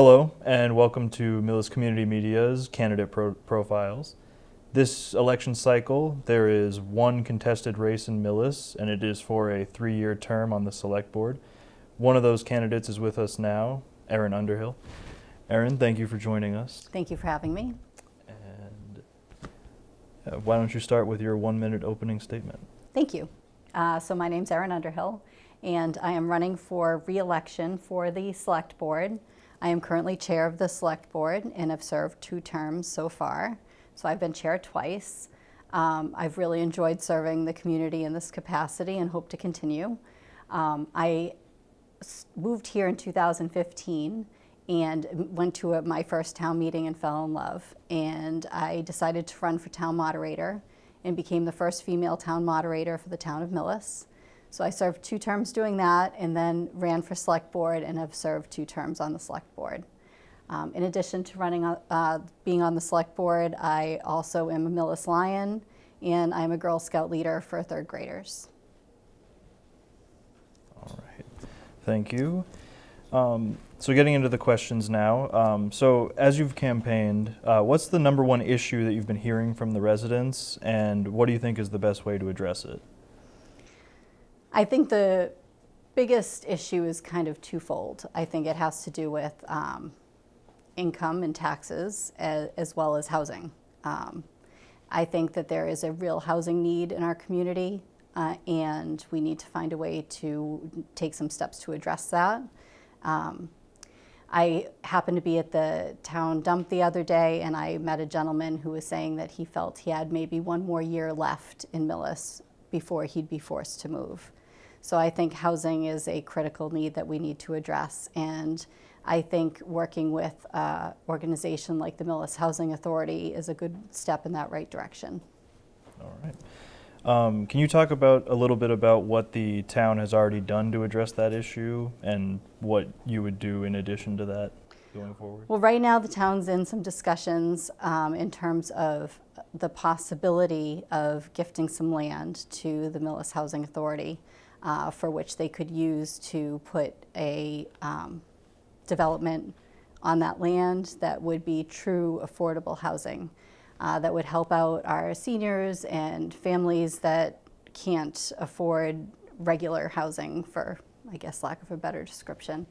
Hello, and welcome to Millis Community Media's Candidate Profiles. This election cycle, there is one contested race in Millis, and it is for a 3-year term on the Select Board. One of those candidates is with us now, Erin Underhill. Erin, thank you for joining us. Thank you for having me. And why don't you start with your 1-minute opening statement? Thank you. So my name's Erin Underhill, and I am running for re-election for the Select Board. I am currently chair of the Select Board and have served 2 terms so far. So I've been chair twice. I've really enjoyed serving the community in this capacity and hope to continue. I moved here in 2015 and went to my first town meeting and fell in love. And I decided to run for town moderator and became the first female town moderator for the town of Millis. So I served 2 terms doing that and then ran for Select Board and have served 2 terms on the Select Board. In addition to being on the Select Board, I also am a Millis Lion and I'm a Girl Scout leader for 3rd graders. All right, thank you. So getting into the questions now. So as you've campaigned, what's the #1 issue that you've been hearing from the residents, and what do you think is the best way to address it? I think the biggest issue is kind of twofold. I think it has to do with income and taxes as well as housing. I think that there is a real housing need in our community and we need to find a way to take some steps to address that. I happened to be at the town dump the other day and I met a gentleman who was saying that he felt he had maybe 1 more year left in Millis before he'd be forced to move. So I think housing is a critical need that we need to address, and I think working with an organization like the Millis Housing Authority is a good step in that right direction. All right. Can you talk a little bit about what the town has already done to address that issue and what you would do in addition to that going forward? Well, right now the town's in some discussions in terms of the possibility of gifting some land to the Millis Housing Authority for which they could use to put a development on that land that would be true affordable housing that would help out our seniors and families that can't afford regular housing, for, I guess, lack of a better description.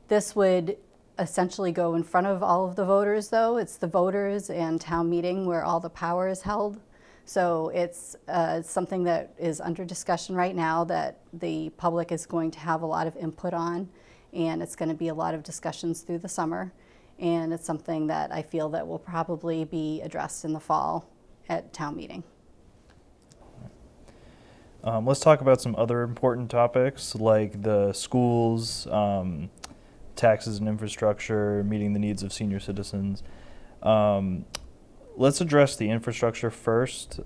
This would essentially go in front of all of the voters, though. It's the voters and town meeting where all the power is held. So it's something that is under discussion right now that the public is going to have a lot of input on, and it's going to be a lot of discussions through the summer. And it's something that I feel that will probably be addressed in the fall at town meeting. Let's talk about some other important topics like the schools, taxes and infrastructure, meeting the needs of senior citizens. Let's address the infrastructure first.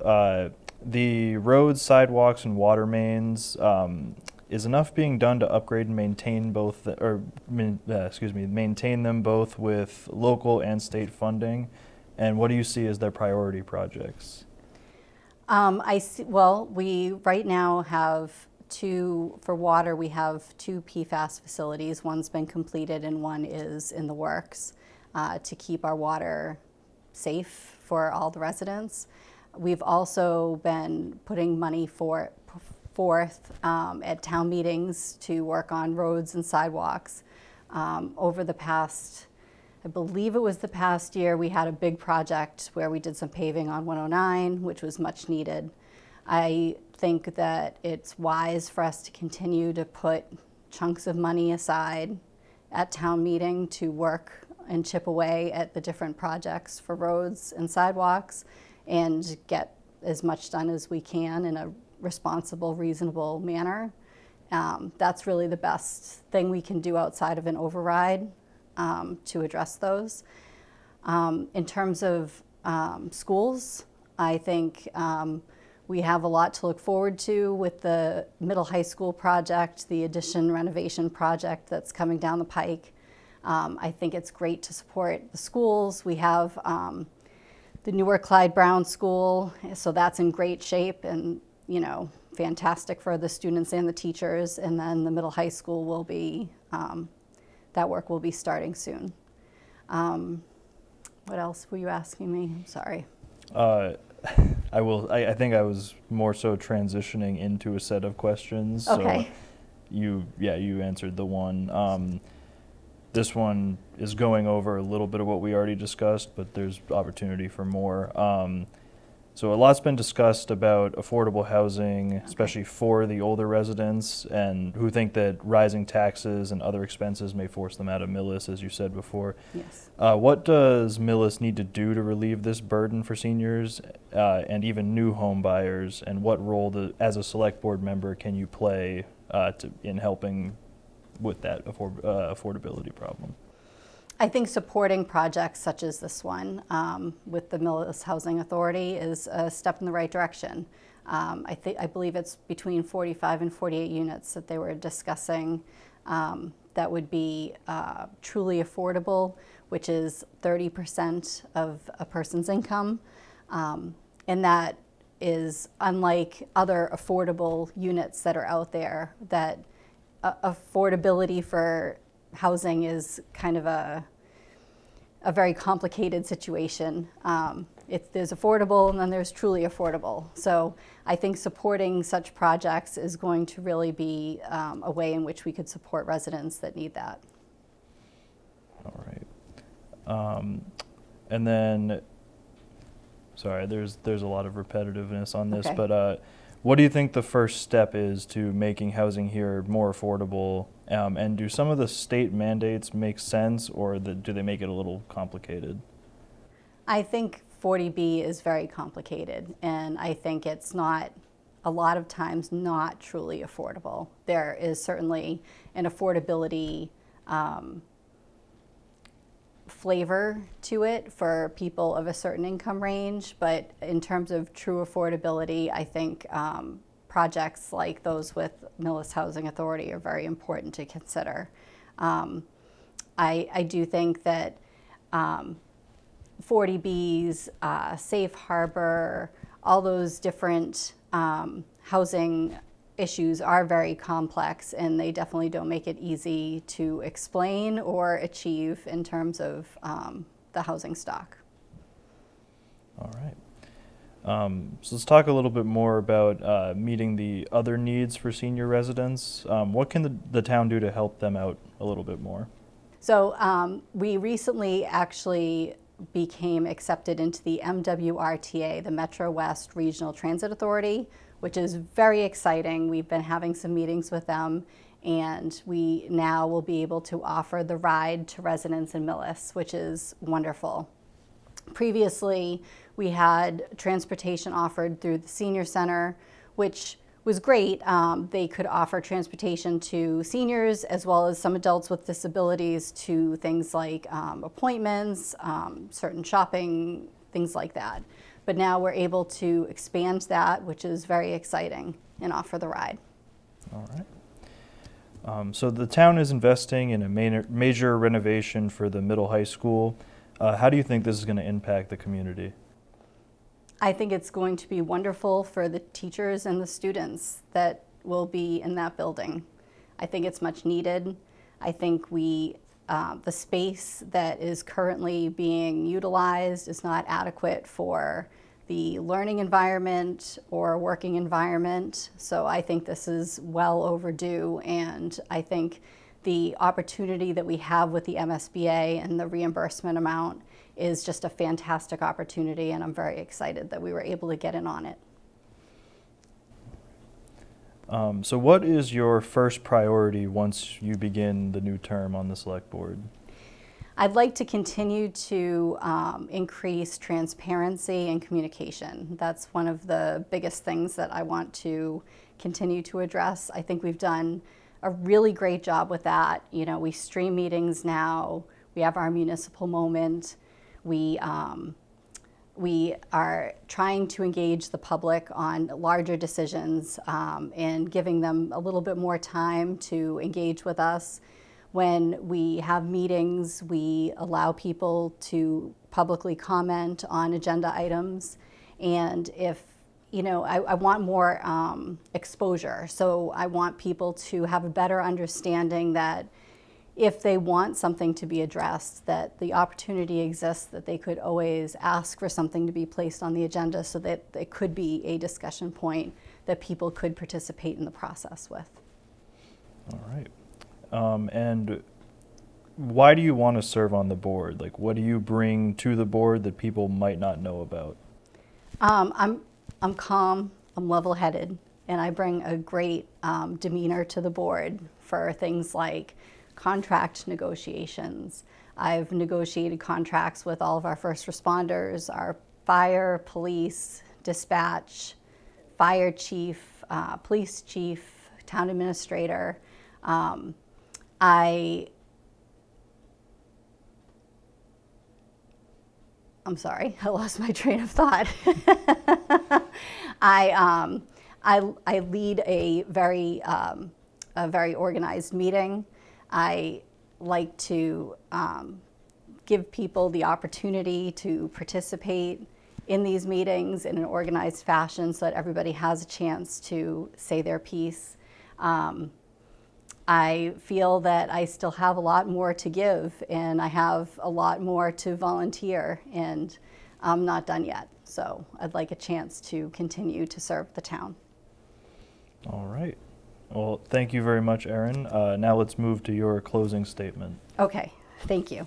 The roads, sidewalks, and water mains, is enough being done to upgrade and maintain maintain them both with local and state funding? And what do you see as their priority projects? We right now have for water, we have 2 PFAS facilities. One's been completed and one is in the works to keep our water safe for all the residents. We've also been putting money forth at town meetings to work on roads and sidewalks. Over the past, I believe it was the past year, we had a big project where we did some paving on 109, which was much needed. I think that it's wise for us to continue to put chunks of money aside at town meeting to work and chip away at the different projects for roads and sidewalks and get as much done as we can in a responsible, reasonable manner. That's really the best thing we can do outside of an override to address those. In terms of schools, I think we have a lot to look forward to with the middle high school project, the addition renovation project that's coming down the pike. I think it's great to support the schools. We have the newer Clyde Brown School, so that's in great shape and, fantastic for the students and the teachers. And then the middle high school will be that work will be starting soon. What else were you asking me? I'm sorry. I think I was more so transitioning into a set of questions. Okay. So you answered the one. This one is going over a little bit of what we already discussed, but there's opportunity for more. So a lot's been discussed about affordable housing, especially for the older residents, and who think that rising taxes and other expenses may force them out of Millis, as you said before. Yes. What does Millis need to do to relieve this burden for seniors and even new home buyers, and what role, as a select board member, can you play in helping with that affordability problem? I think supporting projects such as this one with the Millis Housing Authority is a step in the right direction. I believe it's between 45 and 48 units that they were discussing that would be truly affordable, which is 30% of a person's income. And that is unlike other affordable units that are out there, that affordability for housing is kind of a very complicated situation. There's affordable and then there's truly affordable. So I think supporting such projects is going to really be a way in which we could support residents that need that. All right. And then, sorry, there's a lot of repetitiveness on this, Okay. but what do you think the first step is to making housing here more affordable? And do some of the state mandates make sense, or do they make it a little complicated? I think 40B is very complicated, and I think it's not, a lot of times, not truly affordable. There is certainly an affordability flavor to it for people of a certain income range, but in terms of true affordability, I think projects like those with Millis Housing Authority are very important to consider. I do think that 40Bs, safe harbor, all those different housing issues are very complex, and they definitely don't make it easy to explain or achieve in terms of the housing stock. All right. So let's talk a little bit more about meeting the other needs for senior residents. What can the town do to help them out a little bit more? So we recently actually became accepted into the MWRTA, the Metro West Regional Transit Authority, which is very exciting. We've been having some meetings with them, and we now will be able to offer the ride to residents in Millis, which is wonderful. Previously, we had transportation offered through the senior center, which was great. They could offer transportation to seniors as well as some adults with disabilities to things like appointments, certain shopping, things like that. But now we're able to expand that, which is very exciting, and offer the ride. All right. So the town is investing in a major renovation for the middle high school. How do you think this is going to impact the community? I think it's going to be wonderful for the teachers and the students that will be in that building. I think it's much needed. I think the space that is currently being utilized is not adequate for the learning environment or working environment. So I think this is well overdue, and I think the opportunity that we have with the MSBA and the reimbursement amount is just a fantastic opportunity, and I'm very excited that we were able to get in on it. So what is your first priority once you begin the new term on the select board? I'd like to continue to increase transparency and communication. That's one of the biggest things that I want to continue to address. I think we've done a really great job with that. You know, we stream meetings now. We have our municipal moment. We are trying to engage the public on larger decisions and giving them a little bit more time to engage with us. When we have meetings, we allow people to publicly comment on agenda items. And if, you know, I want more exposure. So I want people to have a better understanding that if they want something to be addressed, that the opportunity exists that they could always ask for something to be placed on the agenda so that it could be a discussion point that people could participate in the process with. All right. And why do you want to serve on the board? Like, what do you bring to the board that people might not know about? I'm calm, I'm level-headed, and I bring a great demeanor to the board for things like contract negotiations. I've negotiated contracts with all of our first responders, our fire, police, dispatch, fire chief, police chief, town administrator. I'm sorry, I lost my train of thought. I lead a very organized meeting. I like to give people the opportunity to participate in these meetings in an organized fashion so that everybody has a chance to say their piece. I feel that I still have a lot more to give, and I have a lot more to volunteer, and I'm not done yet. So I'd like a chance to continue to serve the town. All right. Well, thank you very much, Erin. Now let's move to your closing statement. Okay, thank you.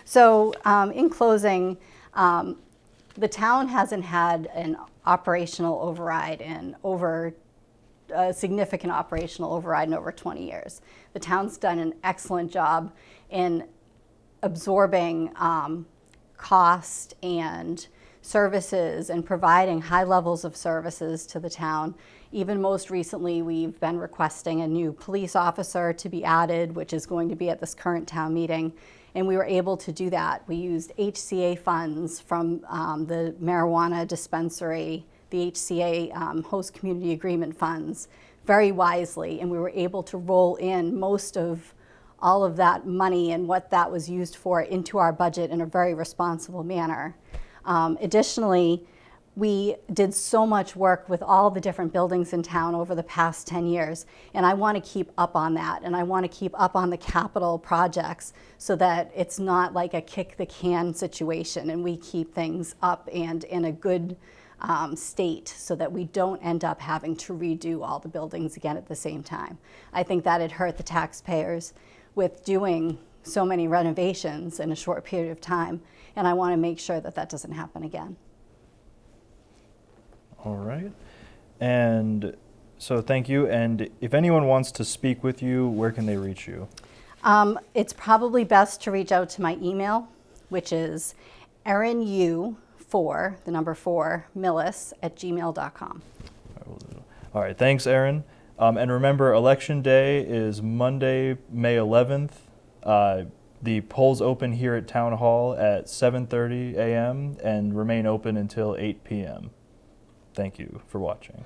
So in closing, the town hasn't had an operational override in over a significant operational override in over 20 years. The town's done an excellent job in absorbing cost and services and providing high levels of services to the town. Even most recently, we've been requesting a new police officer to be added, which is going to be at this current town meeting. And we were able to do that. We used HCA funds from the marijuana dispensary, the HCA host community agreement funds, very wisely. And we were able to roll in most of all of that money and what that was used for into our budget in a very responsible manner. Additionally, we did so much work with all the different buildings in town over the past 10 years, and I want to keep up on that, and I want to keep up on the capital projects so that it's not like a kick the can situation, and we keep things up and in a good state so that we don't end up having to redo all the buildings again at the same time. I think that had hurt the taxpayers with doing so many renovations in a short period of time, and I want to make sure that that doesn't happen again. All right. And so thank you. And if anyone wants to speak with you, where can they reach you? It's probably best to reach out to my email, which is erinU4 millis@gmail.com. All right. Thanks, Erin. And remember, Election Day is Monday, May 11th. The polls open here at Town Hall at 7:30 a.m. and remain open until 8 p.m. Thank you for watching.